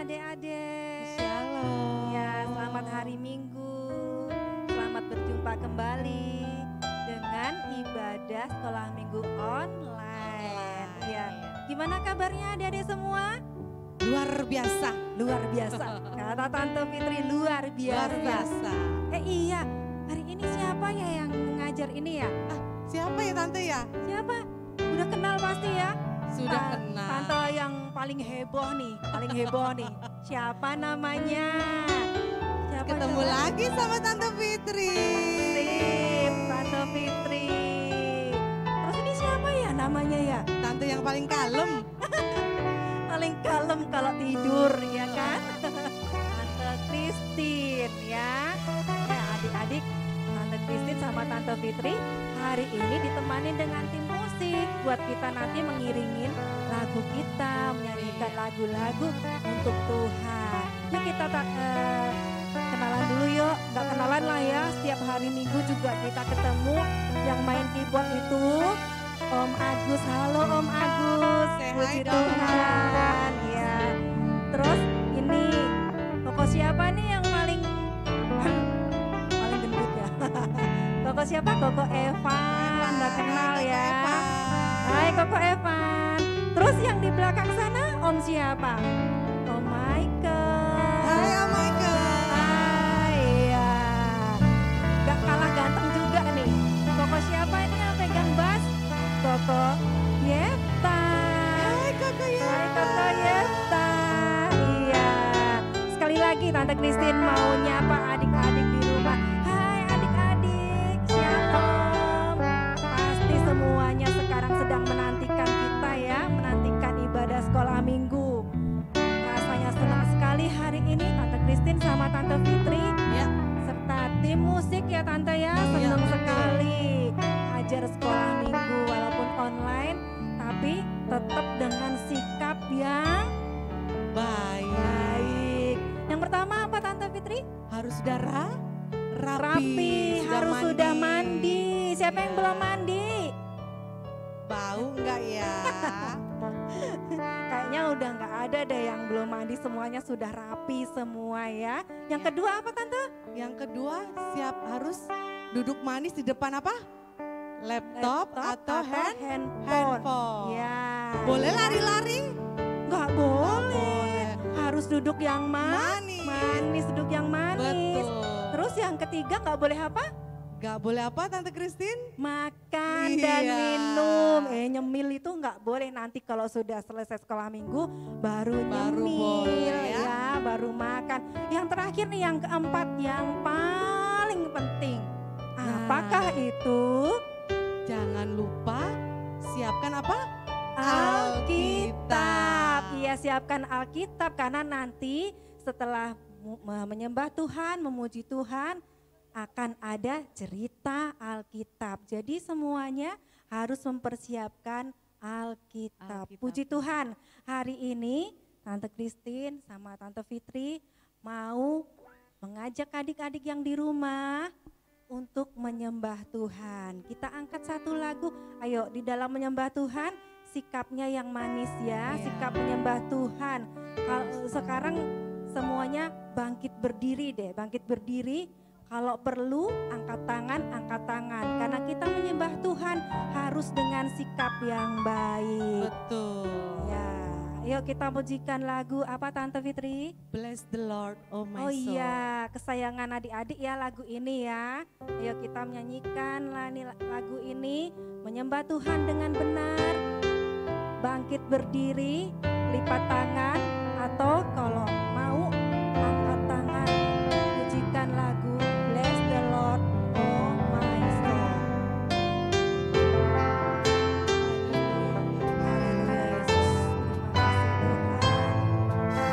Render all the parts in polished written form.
adik-adik. Shalom. Ya, selamat hari Minggu. Selamat berjumpa kembali dengan ibadah sekolah Minggu online. Ya, gimana kabarnya adik-adik semua? Luar biasa. Luar biasa. Kata Tante Fitri luar biasa. Luar biasa. Iya, hari ini siapa ya yang mengajar ini ya? Siapa ya Tante ya? Siapa? Udah kenal pasti ya? Sudah kenal. Tante yang paling heboh nih, paling heboh nih. Siapa namanya? Siapa Ketemu coba? lagi sama Tante Fitri. Sip, Tante Fitri. Terus ini siapa ya namanya ya? Tante yang paling kalem. Paling kalem kalau tidur ya kan? Tante Christine ya. Ya adik-adik, Tante Christine sama Tante Fitri hari ini ditemani dengan tim musik buat kita nanti mengiringin lagu kita, menyanyikan lagu-lagu untuk Tuhan. Yuk kita kenalan dulu yuk, nggak kenalan lah ya, setiap hari Minggu juga kita ketemu. Yang main keyboard itu Om Agus. Halo Om Agus, Say hi puji dong. Tuhan ya. Terus ini Koko siapa nih yang paling gendut ya? Koko siapa? Koko Evan, udah kenal Hai, Koko ya. Evan. Hai Koko Evan. Terus yang di belakang sana Om siapa? Om Michael. Hai Om Michael. Hai ya. Gak kalah ganteng juga nih. Koko siapa ini yang pegang bass? Koko Yeta. Hai Koko ya. Hai Koko Yeta. Iya. Sekali lagi Tante Christine mau nyapa adik-adik di rumah. Hai adik-adik. Shalom. Pasti semuanya sekarang sedang menantikan kita ya. Menantikan ibadah sekolah minggu. Rasanya senang sekali hari ini Tante Christine sama Tante Fitri. Ya. Serta tim musik ya Tante ya. Senang betul. sekali. Ajar sekolah minggu walaupun online. Tapi tetap dengan sikap yang baik. Yang pertama apa Tante Fitri? Harus sudah rapi. Rapi, harus sudah mandi. Siapa yang belum mandi? Bau enggak ya? Kayaknya udah nggak ada deh yang belum mandi, semuanya sudah rapi semua ya. Yang kedua apa Tante? Yang kedua siap harus duduk manis di depan apa? Laptop atau handphone. Ya. Boleh lari-lari? Nggak boleh. Harus duduk yang Manis. manis, duduk yang manis. Betul. Terus yang ketiga nggak boleh apa? Gak boleh apa Tante Christine? Makan dan Iya. minum. Nyemil itu nggak boleh, nanti kalau sudah selesai sekolah minggu baru nyemil boleh ya. baru makan. Yang terakhir nih yang keempat yang paling penting. Nah. Apakah itu? Jangan lupa siapkan apa? Alkitab. Iya, siapkan Alkitab karena nanti setelah menyembah Tuhan, memuji Tuhan akan ada cerita Alkitab. Jadi semuanya harus mempersiapkan Alkitab. Puji Tuhan, hari ini Tante Christine sama Tante Fitri mau mengajak adik-adik yang di rumah untuk menyembah Tuhan. Kita angkat satu lagu, ayo di dalam menyembah Tuhan sikapnya yang manis ya, sikap menyembah Tuhan. Kalau sekarang semuanya bangkit berdiri deh, bangkit berdiri. Kalau perlu angkat tangan karena kita menyembah Tuhan harus dengan sikap yang baik. Betul. Ya, yuk kita pujikan lagu apa Tante Fitri? Bless the Lord, oh my Oh soul. iya, kesayangan adik-adik ya lagu ini ya. Ayo kita menyanyikan lagu ini, menyembah Tuhan dengan benar. Bangkit berdiri, lipat tangan, atau kalau mau angkat tangan, pujikan lagu Bless the Lord, oh my soul. Haleluya Yesus, terima kasih Tuhan.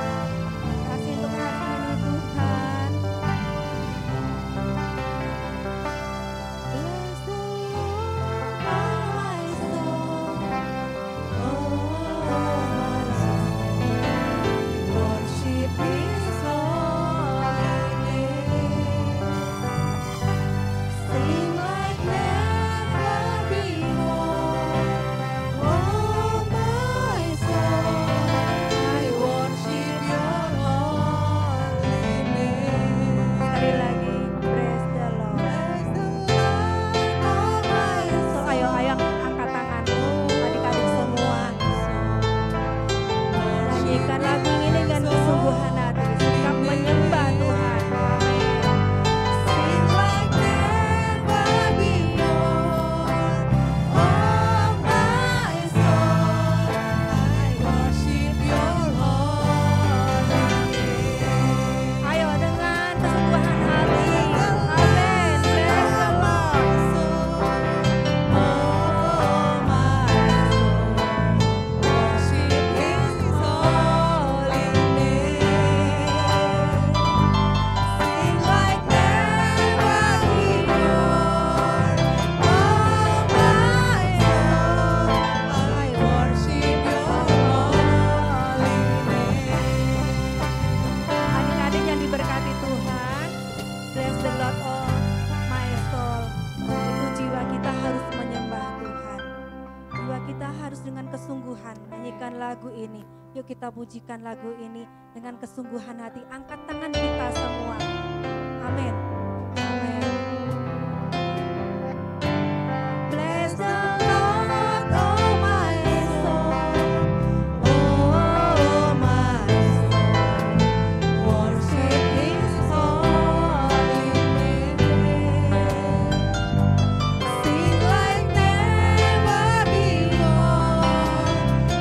Terima kasih untuk hari ini Tuhan. Bless the Lord, oh my soul, oh my soul. Worship ini. Yuk kita pujikan lagu ini dengan kesungguhan hati. Angkat tangan kita semua. Amin. Amin. Bless the Lord, oh my soul, oh my soul, worship His holy name. Sing like never before,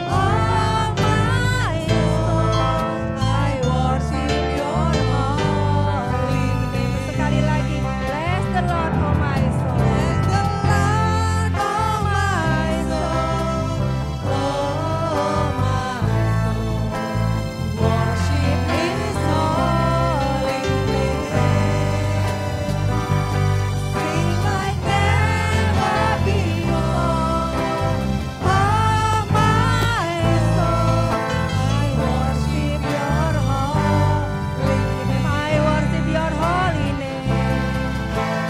oh my soul, I worship Your holy name. Sekali lagi, bless the Lord, oh my soul. Bless the Lord, oh my soul, oh my soul, worship His holy name. Sing like never before, oh my soul, I worship Your holy name. I worship Your holy name.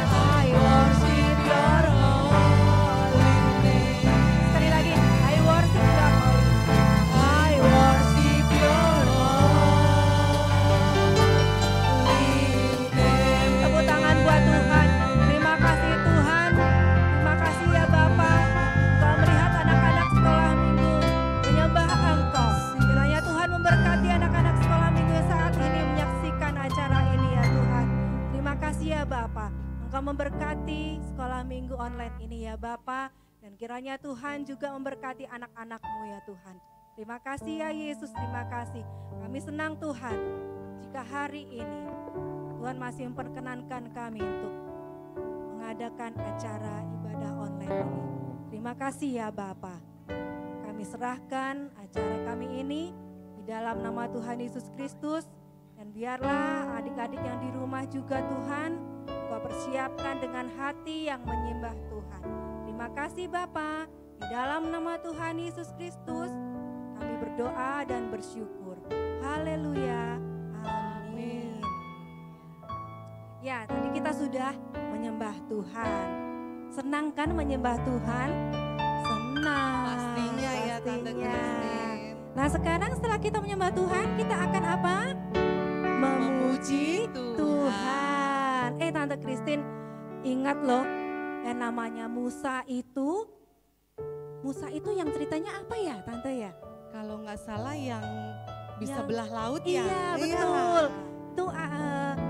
I worship Your holy name. Sekali lagi, I worship Your holy name. I worship Your holy name. Tepuk tangan buat Tuhan. Terima kasih Tuhan. Terima kasih ya Bapa. Engkau melihat anak-anak sekolah minggu menyembah Engkau. Kiranya Tuhan memberkati anak-anak sekolah minggu saat ini menyaksikan acara ini ya Tuhan. Terima kasih ya Bapa. Engkau memberkati sekolah minggu online ini ya Bapa. Dan kiranya Tuhan juga memberkati anak-anak-Mu ya Tuhan. Terima kasih ya Yesus, terima kasih. Kami senang Tuhan jika hari ini Tuhan masih memperkenankan kami untuk mengadakan acara ibadah online ini. Terima kasih ya Bapa. Kami serahkan acara kami ini di dalam nama Tuhan Yesus Kristus. Dan biarlah adik-adik yang di rumah juga Tuhan, Engkau persiapkan dengan hati yang menyembah Tuhan. Terima kasih Bapa. Di dalam nama Tuhan Yesus Kristus kami berdoa dan bersyukur. Haleluya. Amin. Ya, tadi kita sudah menyembah Tuhan. Senang kan menyembah Tuhan? Senang. Pastinya ya Tante Christine. Nah sekarang setelah kita menyembah Tuhan, kita akan apa? Memuji Tuhan. Tante Christine, ingat loh, yang namanya Musa itu yang ceritanya apa ya Tante ya? Kalau nggak salah yang bisa Yang- belah laut ya. Iya betul. Itu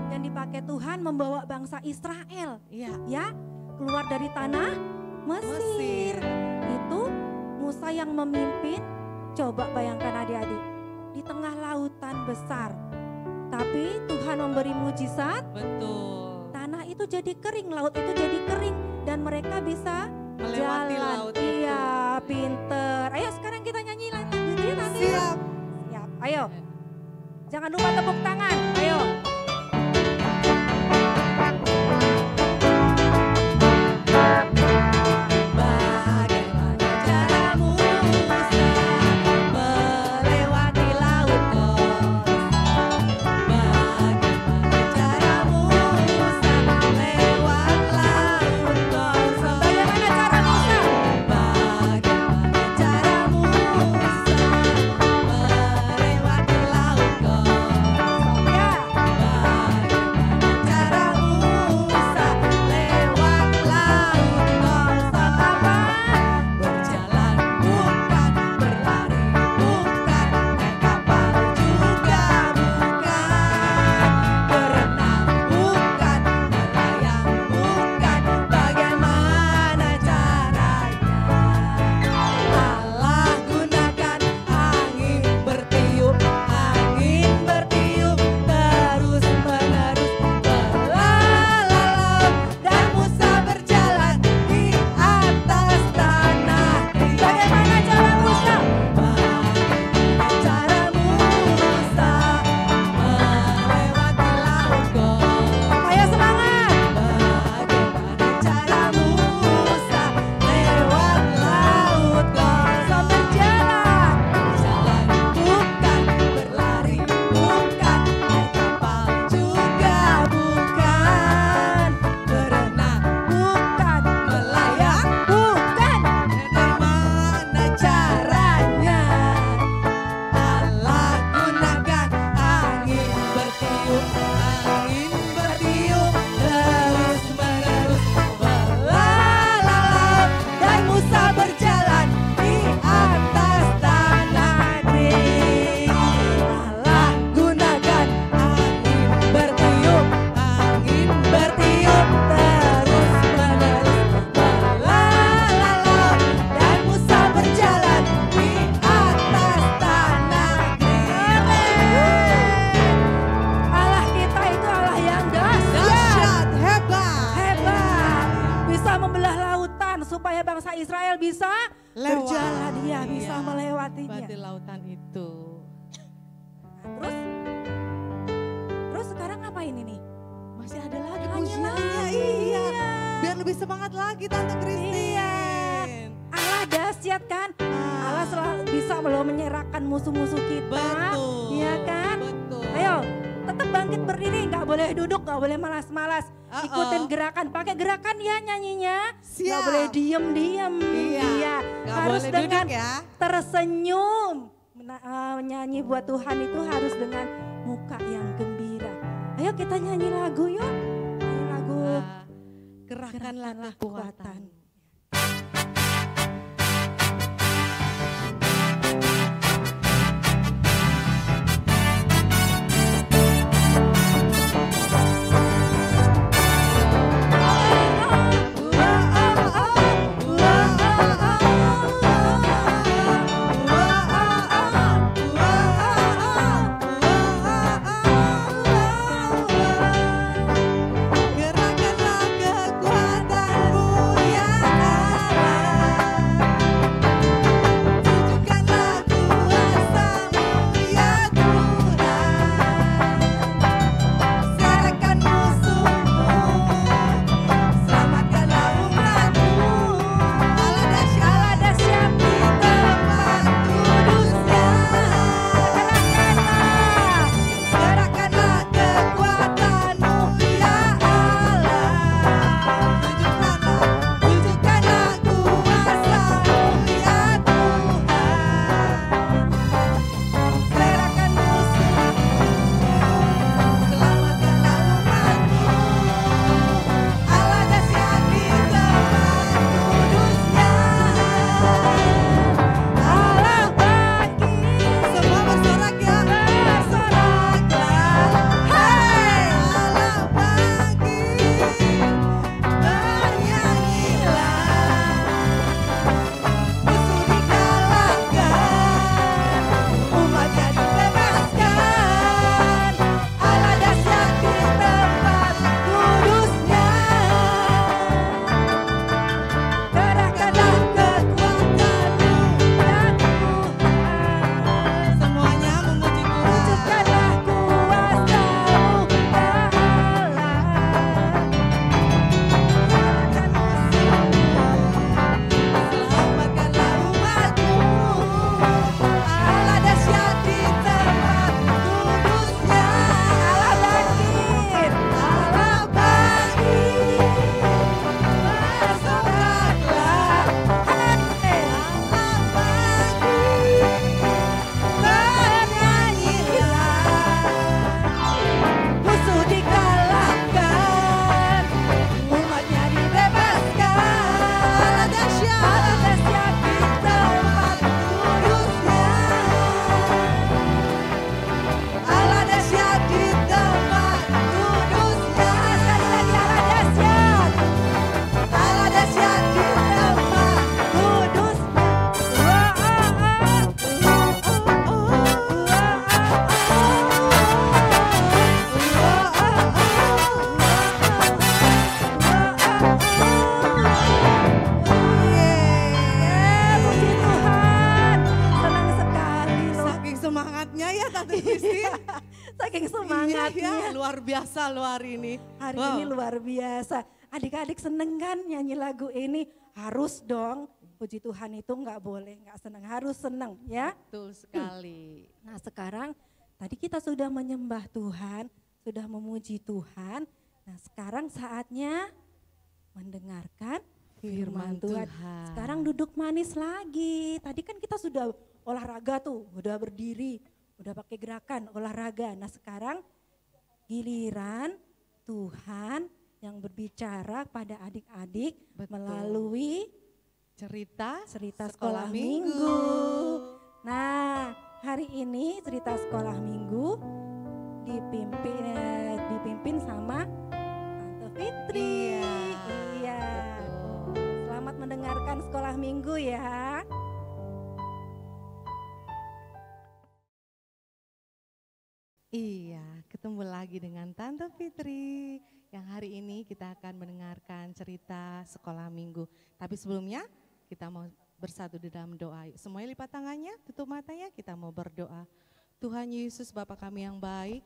yang dipakai Tuhan membawa bangsa Israel Iya. ya keluar dari tanah Mesir. Itu Musa yang memimpin. Coba bayangkan adik-adik, di tengah lautan besar. Tapi Tuhan memberi mujizat, Betul. tanah itu jadi kering, laut itu jadi kering dan mereka bisa Melewati jalan. laut itu. Iya, pinter. Ayo sekarang kita nyanyi lagi nanti. Siap. Siap. Ayo. Jangan lupa tepuk tangan. Ayo. Bagaimana cara Musa melewati laut Kos? Bagaimana cara Musa lewat laut Kos? Bagaimana cara Musa? Bagaimana cara Musa melewati laut Kos? Ya. supaya bangsa Israel bisa berjalan, dia bisa melewatinya. Melewati lautan itu. Nah, terus sekarang ngapain ini? Masih ada lagi Nyanyi pujiannya, lagi. iya. Biar lebih semangat lagi Tante Christine. Iya. Allah dahsyat kan? Allah selalu bisa loh menyerahkan musuh-musuh kita. Betul. Iya kan? Betul. Ayo, tetap bangkit berdiri, nggak boleh duduk, nggak boleh malas-malas. Ikutin gerakan, pakai gerakan ya nyanyinya. Siap. Nggak boleh diem-diem. Iya. Nggak Harus boleh dengan duduk ya. tersenyum. Menyanyi buat Tuhan itu harus dengan muka yang gembira. Ayo kita nyanyi lagu yuk. Nyanyi lagu. Gerakkanlah kekuatan. Gerakkanlah kekuatanmu ya semangatnya. Iya, luar biasa loh hari ini. Hari ini luar biasa. Adik-adik seneng kan nyanyi lagu ini? Harus dong. Puji Tuhan itu nggak boleh nggak seneng, harus seneng ya. Betul sekali. Nah sekarang tadi kita sudah menyembah Tuhan, sudah memuji Tuhan. Nah sekarang saatnya mendengarkan firman Tuhan. Sekarang duduk manis lagi. Tadi kan kita sudah olahraga tuh, udah berdiri, udah pakai gerakan olahraga. Nah sekarang giliran Tuhan yang berbicara pada adik-adik melalui cerita sekolah minggu. Nah hari ini cerita sekolah minggu dipimpin sama Tante Fitri. Iya. Selamat mendengarkan sekolah minggu ya. Iya, ketemu lagi dengan Tante Fitri yang hari ini kita akan mendengarkan cerita sekolah minggu. Tapi sebelumnya kita mau bersatu di dalam doa. Semuanya lipat tangannya, tutup matanya, kita mau berdoa. Tuhan Yesus, Bapa kami yang baik,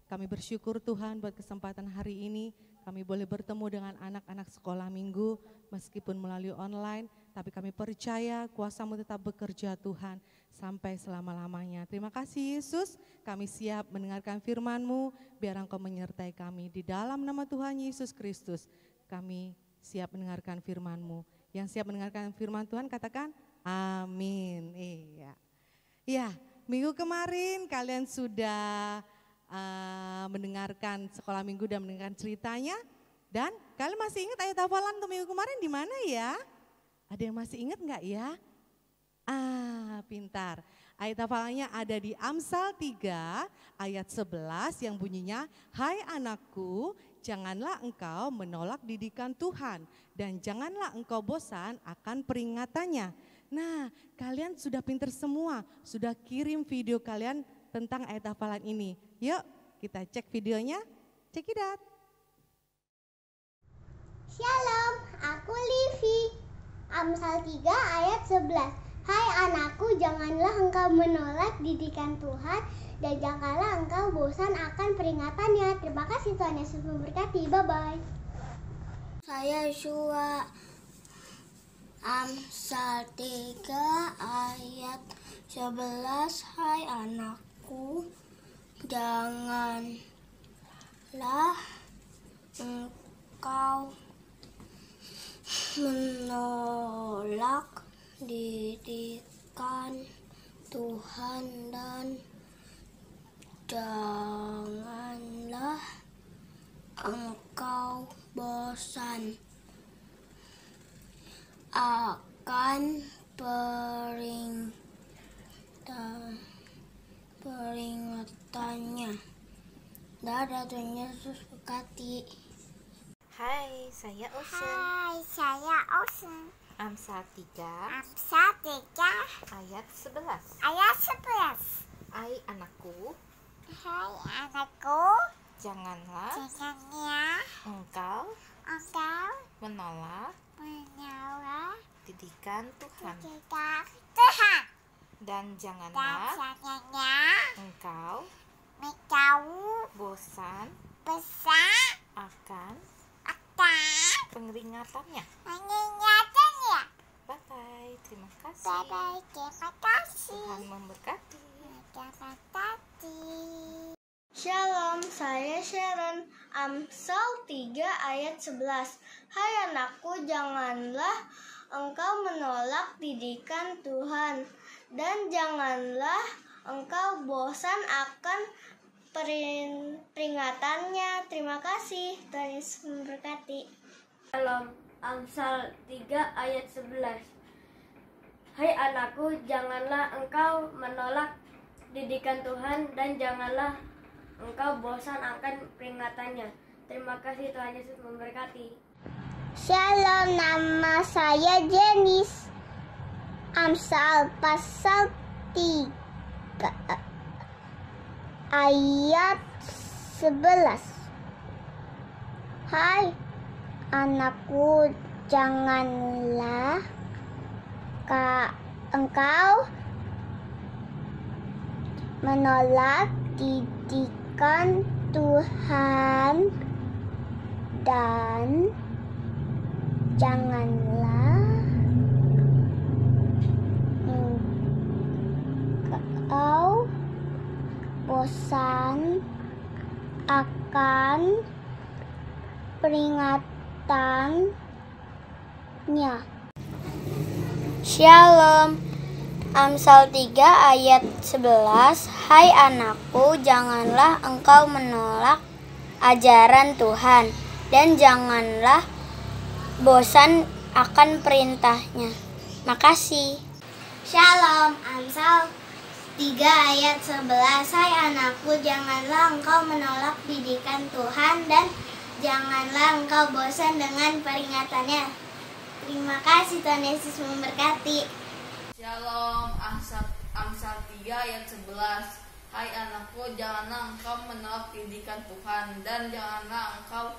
kami bersyukur Tuhan buat kesempatan hari ini. Kami boleh bertemu dengan anak-anak sekolah minggu meskipun melalui online. Tapi kami percaya kuasa-Mu tetap bekerja Tuhan sampai selama-lamanya. Terima kasih Yesus, kami siap mendengarkan firman-Mu. Biar Engkau menyertai kami. Di dalam nama Tuhan Yesus Kristus kami siap mendengarkan firman-Mu. Yang siap mendengarkan firman Tuhan katakan amin. Iya. Ya, minggu kemarin kalian sudah mendengarkan sekolah minggu dan mendengarkan ceritanya. Dan kalian masih ingat ayat hafalan untuk minggu kemarin di mana ya? Ada yang masih ingat enggak ya? Pintar. Ayat hafalannya ada di Amsal 3 ayat 11 yang bunyinya, hai anakku, janganlah engkau menolak didikan Tuhan dan janganlah engkau bosan akan peringatannya. Nah, kalian sudah pintar semua, sudah kirim video kalian tentang ayat hafalan ini. Yuk kita cek videonya, check it out. Shalom, aku Livi. Amsal 3 ayat 11. Hai anakku, janganlah engkau menolak didikan Tuhan dan janganlah engkau bosan akan peringatannya. Terima kasih, Tuhan Yesus memberkati. Bye-bye. Saya Yosua. Amsal 3 ayat 11. Hai anakku, janganlah engkau menolak didikan Tuhan dan janganlah engkau bosan akan peringatannya. Dadah, Tuhan Yesus berkati. Hai, saya Ocean. Hai, saya Ocean. Amsal 3 Amsal 3 ayat 11. ayat 11. Hai anakku, Hai anakku, janganlah engkau menolak menolak didikan Tuhan didikan Tuhan dan janganlah engkau bosan akan pengeringatannya. Bye-bye, terima kasih. Bye-bye, terima kasih. Tuhan memberkati. Shalom, saya Sharon. Amsal 3 ayat 11. Hai anakku, janganlah engkau menolak didikan Tuhan dan janganlah engkau bosan akan peringatannya. Terima kasih, Tuhan Yesus memberkati. Dalam Amsal 3 ayat 11. Hai anakku, janganlah engkau menolak didikan Tuhan dan janganlah engkau bosan akan peringatannya. Terima kasih, Tuhan Yesus memberkati. Shalom, nama saya Jenis. Amsal pasal 3 ayat 11. Hai anakku, janganlah engkau menolak didikan Tuhan dan janganlah engkau bosan akan peringatannya. Shalom. Amsal 3 ayat 11. Hai anakku, janganlah engkau menolak ajaran Tuhan dan janganlah bosan akan perintahnya. Makasih. Shalom. Amsal 3 ayat 11. Hai anakku, janganlah engkau menolak didikan Tuhan dan janganlah engkau bosan dengan peringatannya. Terima kasih, Tuhan Yesus memberkati. Shalom, Amsal 3 ayat 11. Hai anakku, janganlah engkau menolak didikan Tuhan dan janganlah engkau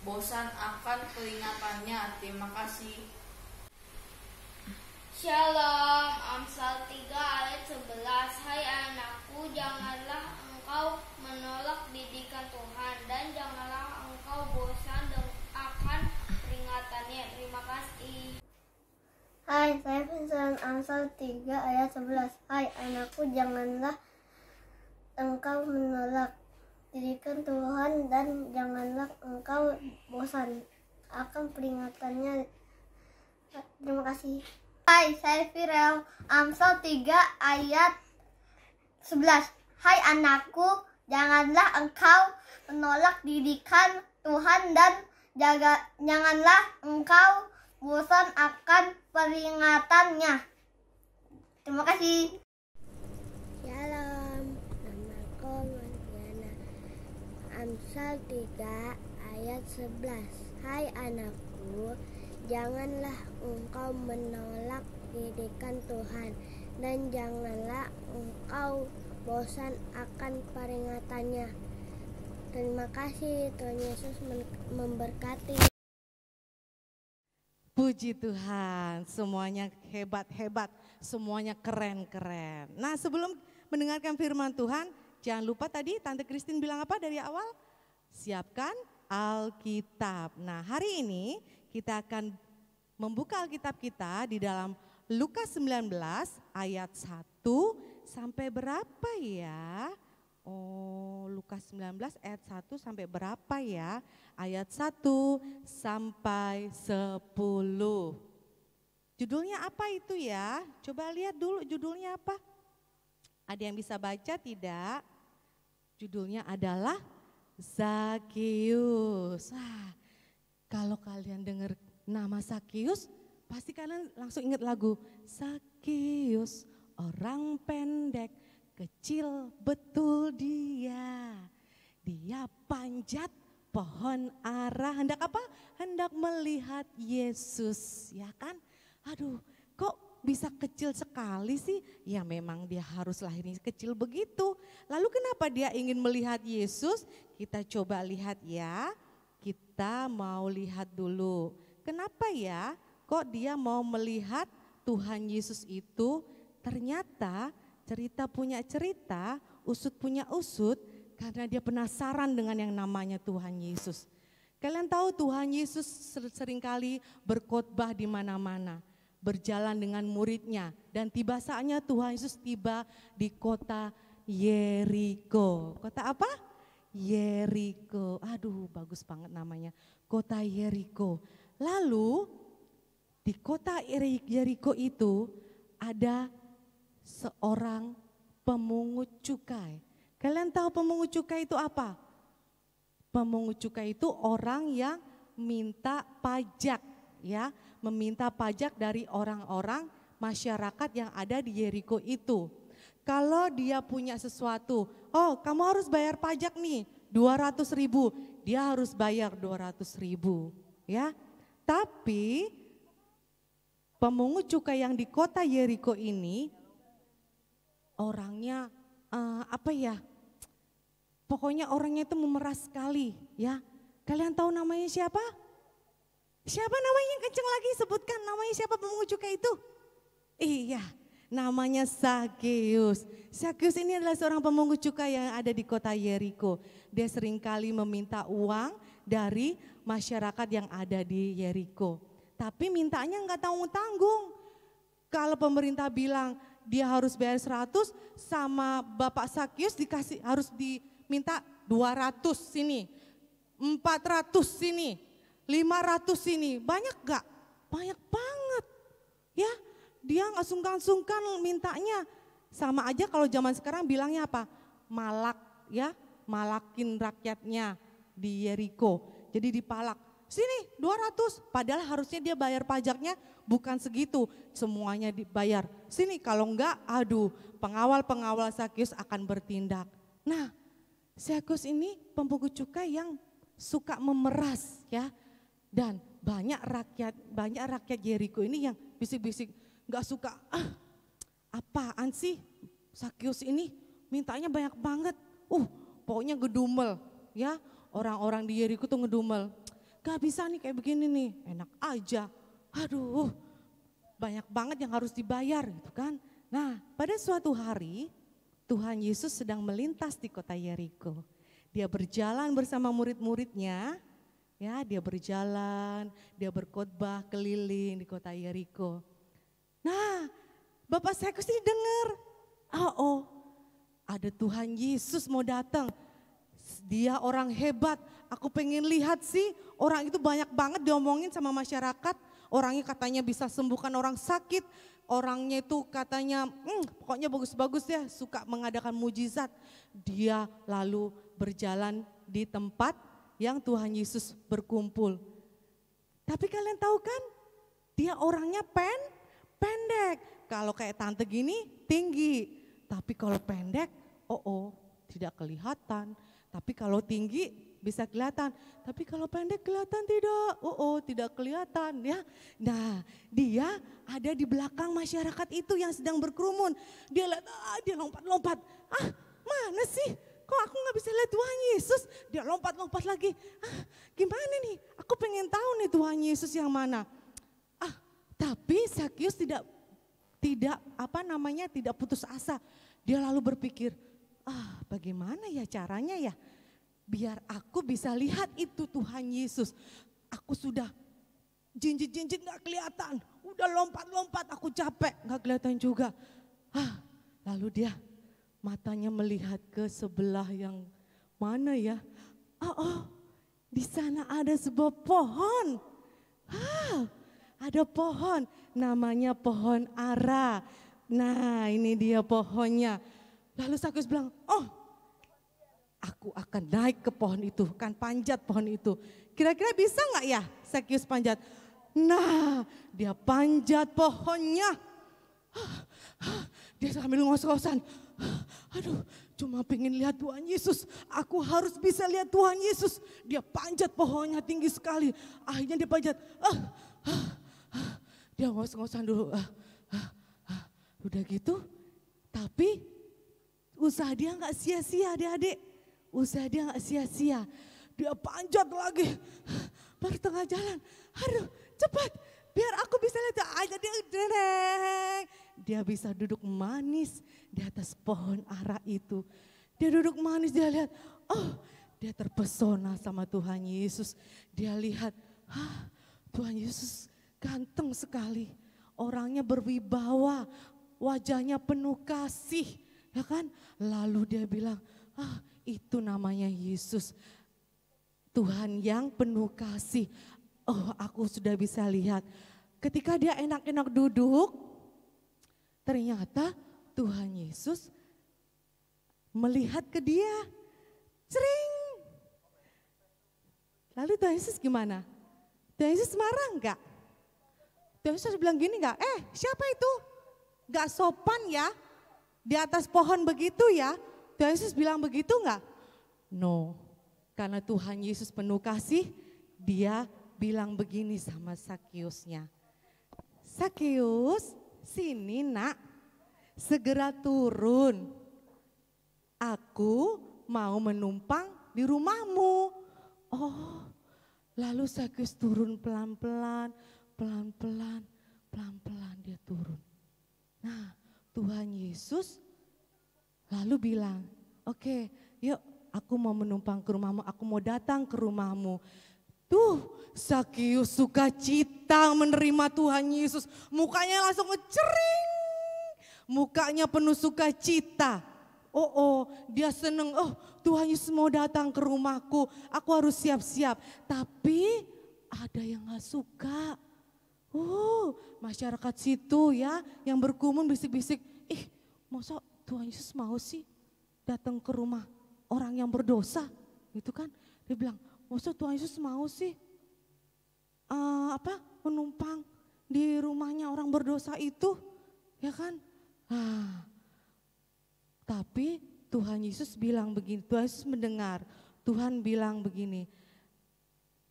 bosan akan peringatannya. Terima kasih. Shalom, Amsal 3 ayat 11. Hai anakku, janganlah engkau menolak didikan Tuhan dan janganlah engkau bosan akan peringatannya. Terima kasih. Hai, saya Vincent. Amsal 3 ayat 11. Hai anakku, janganlah engkau menolak didikan Tuhan dan janganlah engkau bosan akan peringatannya. Terima kasih. Hai, saya Firel. Amsal 3 ayat 11. Hai anakku, janganlah engkau menolak didikan Tuhan dan janganlah engkau bosan akan peringatannya. Terima kasih. Shalom, namaku Mariana. Amsal 3 ayat 11. Hai anakku, janganlah engkau menolak didikan Tuhan dan janganlah engkau bosan akan peringatannya. Terima kasih, Tuhan Yesus memberkati. Puji Tuhan, semuanya hebat-hebat, semuanya keren-keren. Nah, sebelum mendengarkan firman Tuhan, jangan lupa tadi Tante Christine bilang apa dari awal? Siapkan Alkitab. Nah, hari ini kita akan membuka Alkitab kita di dalam Lukas 19 ayat 1 sampai berapa ya? Oh, Lukas 19 ayat 1 sampai berapa ya? Ayat 1 sampai 10. Judulnya apa itu ya? Coba lihat dulu judulnya apa? Ada yang bisa baca tidak? Judulnya adalah Zakius. Kalau kalian dengar nama Zakius, pasti kalian langsung ingat lagu Zakius, orang pendek, kecil betul dia. Dia panjat pohon ara, hendak apa? Hendak melihat Yesus, ya kan? Aduh, kok bisa kecil sekali sih? Ya memang dia harus lahirnya kecil begitu. Lalu kenapa dia ingin melihat Yesus? Kita coba lihat ya. Kita mau lihat dulu. Kenapa ya? Kok dia mau melihat Tuhan Yesus itu? Ternyata cerita punya cerita, usut punya usut, karena dia penasaran dengan yang namanya Tuhan Yesus. Kalian tahu Tuhan Yesus seringkali berkhotbah di mana-mana, berjalan dengan muridnya, dan tiba saatnya Tuhan Yesus tiba di kota Yeriko. Kota apa? Yeriko. Aduh, bagus banget namanya. Kota Yeriko. Lalu di kota Yeriko itu ada seorang pemungut cukai. Kalian tahu pemungut cukai itu apa? Pemungut cukai itu orang yang minta pajak, ya, meminta pajak dari orang-orang masyarakat yang ada di Yeriko itu. Kalau dia punya sesuatu, oh kamu harus bayar pajak nih 200.000, dia harus bayar 200.000, ya. Tapi pemungut cukai yang di kota Yeriko ini orangnya pokoknya orangnya itu memeras sekali, ya. Kalian tahu namanya siapa? Siapa namanya? Kenceng lagi sebutkan namanya siapa pemungut cukai itu? Iya, namanya Zakius. Zakius ini adalah seorang pemungut cukai yang ada di kota Yeriko. Dia seringkali meminta uang dari masyarakat yang ada di Yeriko. Tapi mintanya enggak tanggung-tanggung. Kalau pemerintah bilang dia harus bayar 100, sama Bapak Zakius harus diminta 200 sini, 400 sini, 500 sini. Banyak gak? Banyak banget. Ya, dia gak sungkan-sungkan mintanya. Sama aja kalau zaman sekarang bilangnya apa? Malak, ya, malakin rakyatnya di Yeriko. Jadi dipalak. Sini 200, padahal harusnya dia bayar pajaknya bukan segitu, semuanya dibayar. Sini kalau enggak, aduh, pengawal-pengawal Zakius akan bertindak. Nah, Zakius ini pemungut cukai yang suka memeras, ya. Dan banyak rakyat Yeriko ini yang bisik-bisik enggak suka. Apaan sih Zakius ini mintanya banyak banget. Pokoknya ngedumel, ya. Orang-orang di Yeriko tuh ngedumel. gak bisa nih kayak begini nih, enak aja. Aduh, banyak banget yang harus dibayar gitu kan. Nah, pada suatu hari Tuhan Yesus sedang melintas di kota Yeriko. Dia berjalan bersama murid-muridnya, ya, dia berjalan, dia berkhotbah keliling di kota Yeriko. Nah, Bapak Sakyus ini dengar, oh, ada Tuhan Yesus mau datang. Dia orang hebat, aku pengen lihat sih, orang itu banyak banget diomongin sama masyarakat. Orangnya katanya bisa sembuhkan orang sakit, orangnya itu katanya pokoknya bagus-bagus ya, suka mengadakan mujizat. Dia lalu berjalan di tempat yang Tuhan Yesus berkumpul. Tapi kalian tahu kan, dia orangnya pendek. Kalau kayak tante gini tinggi, tapi kalau pendek, tidak kelihatan. Tapi kalau tinggi bisa kelihatan, tapi kalau pendek kelihatan tidak, tidak kelihatan ya. Nah, dia ada di belakang masyarakat itu yang sedang berkerumun. Dia lihat, dia lompat-lompat. Mana sih? Kok aku gak bisa lihat Tuhan Yesus? Dia lompat-lompat lagi. Gimana nih? Aku pengen tahu nih Tuhan Yesus yang mana. Tapi Sakyus tidak putus asa. Dia lalu berpikir, bagaimana ya caranya ya? Biar aku bisa lihat itu Tuhan Yesus. Aku sudah jinjit gak kelihatan. Udah lompat-lompat, aku capek gak kelihatan juga. Lalu dia matanya melihat ke sebelah yang mana ya? Di sana ada sebuah pohon. Ada pohon, namanya pohon ara. Nah, ini dia pohonnya. Lalu Sakyus bilang, aku akan naik ke pohon itu, kan panjat pohon itu. Kira-kira bisa gak ya Sakyus panjat? Nah, dia panjat pohonnya. Dia sambil ngos-ngosan. Aduh, cuma pengen lihat Tuhan Yesus. Aku harus bisa lihat Tuhan Yesus. Dia panjat pohonnya tinggi sekali. Akhirnya dia panjat. Dia ngos-ngosan dulu. Udah gitu, tapi usaha dia gak sia-sia adik-adik. Usaha dia gak sia-sia. Dia panjat lagi. Baru tengah jalan. Aduh, cepat. Biar aku bisa lihat. Dia bisa duduk manis di atas pohon ara itu. Dia duduk manis, dia lihat. Dia terpesona sama Tuhan Yesus. Dia lihat, Tuhan Yesus ganteng sekali. Orangnya berwibawa. Wajahnya penuh kasih. Ya kan? Lalu dia bilang, itu namanya Yesus. Tuhan yang penuh kasih. Aku sudah bisa lihat. Ketika dia enak-enak duduk, ternyata Tuhan Yesus melihat ke dia. Cering. Lalu Tuhan Yesus gimana? Tuhan Yesus marah enggak? Tuhan Yesus bilang gini enggak? Siapa itu? Enggak sopan ya? Di atas pohon begitu ya? Tuhan Yesus bilang begitu enggak? No, karena Tuhan Yesus penuh kasih, dia bilang begini sama Sakyusnya. Sakyus, sini nak, segera turun. Aku mau menumpang di rumahmu. Lalu Sakyus turun pelan-pelan dia turun. Nah, Tuhan Yesus lalu bilang, oke, yuk aku mau menumpang ke rumahmu, aku mau datang ke rumahmu. Tuh, Sakyus sukacita menerima Tuhan Yesus. Mukanya langsung ngecering. Mukanya penuh sukacita. Dia seneng, Tuhan Yesus mau datang ke rumahku. Aku harus siap-siap. Tapi ada yang gak suka. Masyarakat situ ya, yang berkerumun bisik-bisik. Masa Tuhan Yesus mau sih datang ke rumah orang yang berdosa? Gitu kan. Dia bilang, masa Tuhan Yesus mau sih menumpang di rumahnya orang berdosa itu, ya kan? Tapi Tuhan Yesus bilang begini, Tuhan Yesus mendengar, Tuhan bilang begini,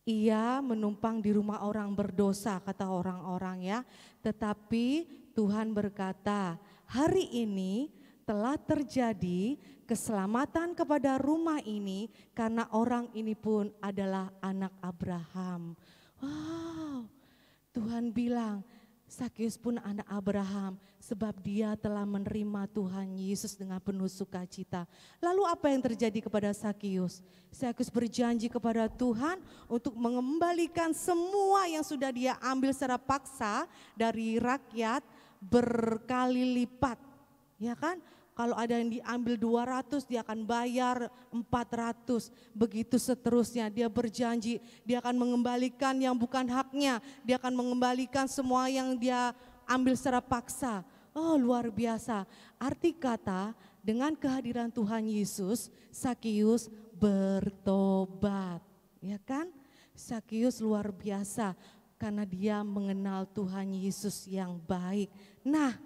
ia menumpang di rumah orang berdosa, kata orang-orang ya. Tetapi Tuhan berkata, hari ini telah terjadi keselamatan kepada rumah ini karena orang ini pun adalah anak Abraham. Wow, Tuhan bilang Sakeus pun anak Abraham sebab dia telah menerima Tuhan Yesus dengan penuh sukacita. Lalu apa yang terjadi kepada Sakeus? Sakeus berjanji kepada Tuhan untuk mengembalikan semua yang sudah dia ambil secara paksa dari rakyat berkali lipat. Ya kan? Kalau ada yang diambil 200 dia akan bayar 400. Begitu seterusnya, dia berjanji dia akan mengembalikan yang bukan haknya. Dia akan mengembalikan semua yang dia ambil secara paksa. Oh, luar biasa. Arti kata dengan kehadiran Tuhan Yesus, Sakeus bertobat. Ya kan? Sakeus luar biasa karena dia mengenal Tuhan Yesus yang baik. Nah,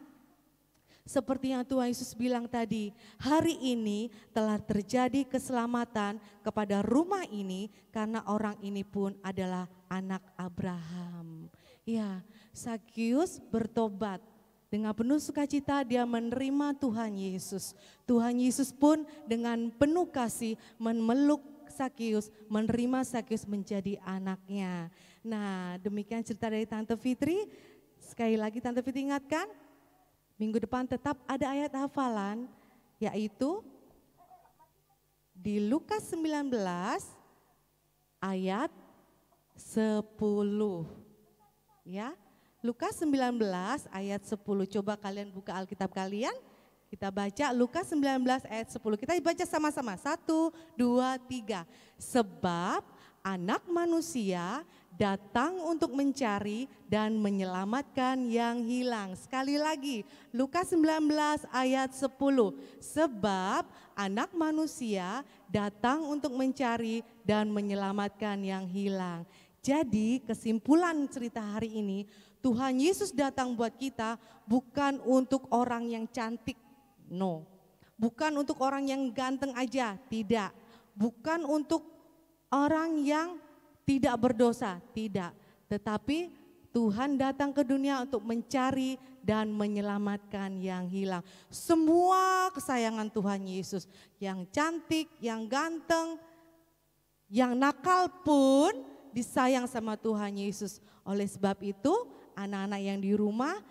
seperti yang Tuhan Yesus bilang tadi, hari ini telah terjadi keselamatan kepada rumah ini karena orang ini pun adalah anak Abraham. Ya, Sakeus bertobat. Dengan penuh sukacita dia menerima Tuhan Yesus. Tuhan Yesus pun dengan penuh kasih memeluk Sakeus, menerima Sakeus menjadi anaknya. Nah, demikian cerita dari Tante Fitri. Sekali lagi Tante Fitri ingatkan, minggu depan tetap ada ayat hafalan, yaitu di Lukas 19 ayat 10. Ya, Lukas 19 ayat 10. Coba kalian buka Alkitab kalian, kita baca Lukas 19 ayat 10. Kita baca sama-sama, 1, 2, 3. Sebab anak manusia datang untuk mencari dan menyelamatkan yang hilang. Sekali lagi, Lukas 19 ayat 10. Sebab anak manusia datang untuk mencari dan menyelamatkan yang hilang. Jadi kesimpulan cerita hari ini, Tuhan Yesus datang buat kita bukan untuk orang yang cantik, no. Bukan untuk orang yang ganteng aja, tidak. Bukan untuk orang yang tidak berdosa, tidak. Tetapi Tuhan datang ke dunia untuk mencari dan menyelamatkan yang hilang. Semua kesayangan Tuhan Yesus, yang cantik, yang ganteng, yang nakal pun disayang sama Tuhan Yesus. Oleh sebab itu, anak-anak yang di rumah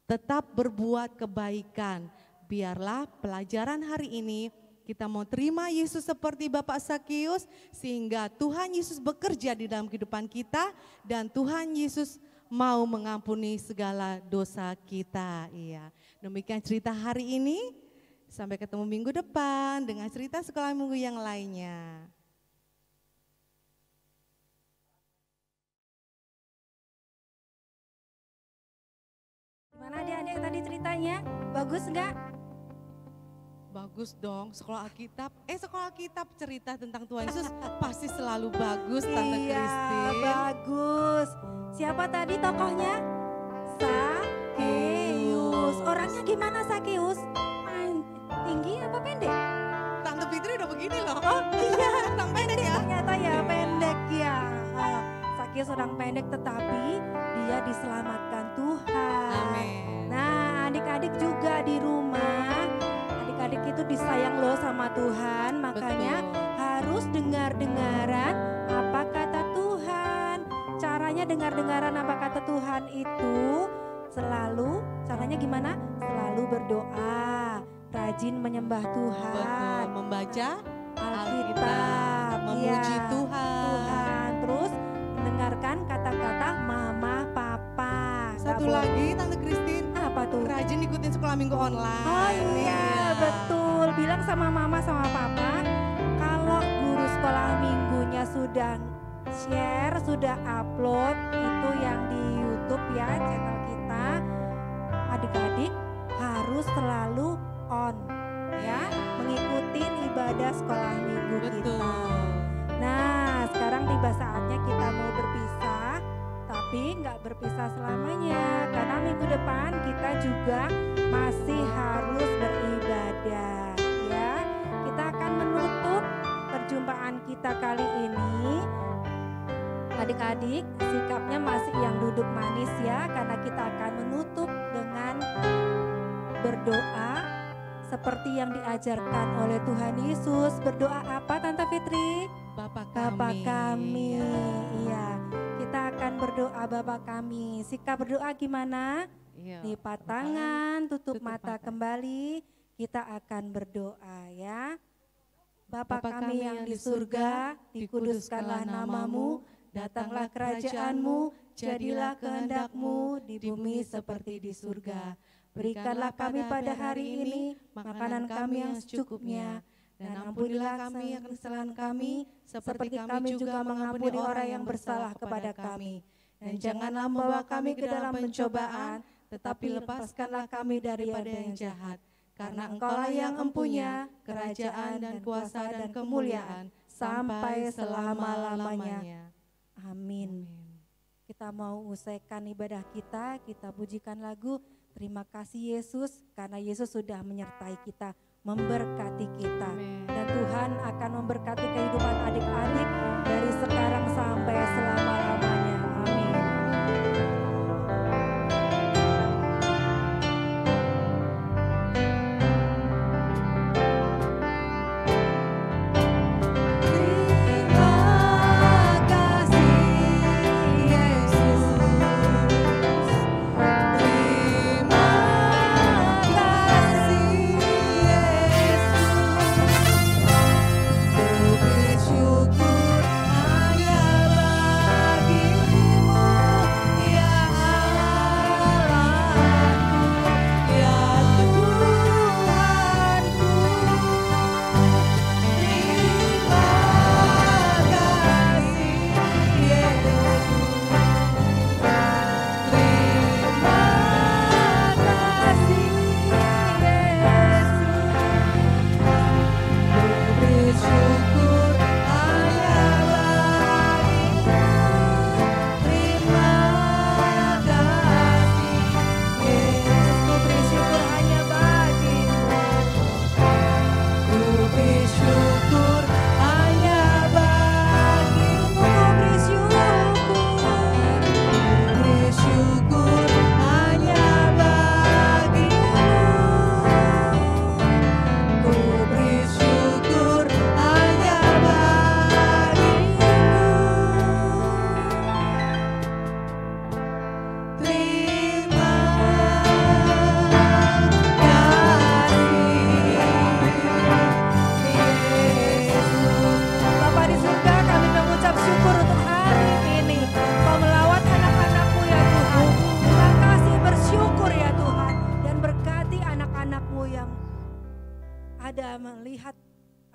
tetap berbuat kebaikan. Biarlah pelajaran hari ini kita mau terima Yesus seperti Bapak Sakeus sehingga Tuhan Yesus bekerja di dalam kehidupan kita dan Tuhan Yesus mau mengampuni segala dosa kita. Iya. Demikian cerita hari ini. Sampai ketemu minggu depan dengan cerita sekolah minggu yang lainnya. Gimana adik-adik tadi ceritanya? Bagus enggak? Bagus dong, sekolah Alkitab. Sekolah Alkitab cerita tentang Tuhan Yesus pasti selalu bagus, Tante Christine. Bagus. Siapa tadi tokohnya? Sakeus. Orangnya gimana Sakeus? Tinggi apa pendek? Tante Fitri udah begini loh. Oh iya, orang pendek ya. Ternyata ya pendek ya. Sakeus orang pendek tetapi dia diselamatkan Tuhan. Amin. Nah, adik-adik juga di rumah. Adik-adik itu disayang loh sama Tuhan, makanya harus dengar-dengaran apa kata Tuhan. Caranya dengar-dengaran apa kata Tuhan itu caranya gimana? Selalu berdoa, rajin menyembah Tuhan. Betul, membaca Alkitab, memuji iya, Tuhan. Terus mendengarkan kata-kata mama, papa. Satu lagi Tante Christine, apa tuh? rajin ikutin sekolah minggu online. Oh iya, betul. Bilang sama mama sama papa, kalau guru sekolah minggunya sudah share, sudah upload itu yang di YouTube ya, channel kita. Adik-adik harus selalu on ya, mengikuti ibadah sekolah minggu kita. Nah, sekarang tiba saatnya kita mau berpisah, tapi nggak berpisah selamanya karena minggu depan kita juga masih harus beribadah ya. Kita akan menutup perjumpaan kita kali ini. Adik-adik sikapnya masih yang duduk manis ya, karena kita akan menutup dengan berdoa seperti yang diajarkan oleh Tuhan Yesus. Berdoa apa Tante Fitri? Bapa Bapa kami. kami. Iya, kita akan berdoa Bapa kami. Sikap berdoa gimana? Iya. Lipat tangan, tutup tutup mata mata. kembali. Kita akan berdoa ya. Bapa Bapa kami yang di surga, dikuduskanlah namamu, datanglah kerajaanmu, jadilah kehendak-mu di bumi seperti di surga. Berikanlah kami pada hari ini makanan kami yang secukupnya, dan ampunilah kami yang kesalahan kami, seperti kami juga mengampuni orang yang bersalah kepada kami. Dan janganlah membawa kami ke dalam pencobaan, tetapi lepaskanlah kami daripada yang jahat. Karena Engkaulah yang empunya kerajaan dan kuasa dan kemuliaan sampai selama-lamanya. Amin. Kita mau usaikan ibadah kita pujikan lagu Terima Kasih Yesus, karena Yesus sudah menyertai kita, memberkati kita. Dan Tuhan akan memberkati kehidupan adik-adik dari sekarang sampai selama-lamanya. Amin.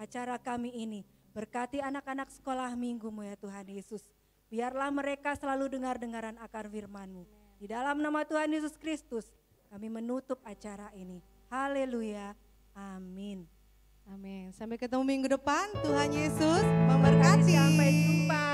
acara kami ini. Berkati anak-anak sekolah minggu-Mu ya Tuhan Yesus. Biarlah mereka selalu dengar-dengaran akan firman-Mu. Di dalam nama Tuhan Yesus Kristus kami menutup acara ini. Haleluya. Amin. Amin. Sampai ketemu minggu depan. Tuhan Yesus memberkati. Sampai jumpa.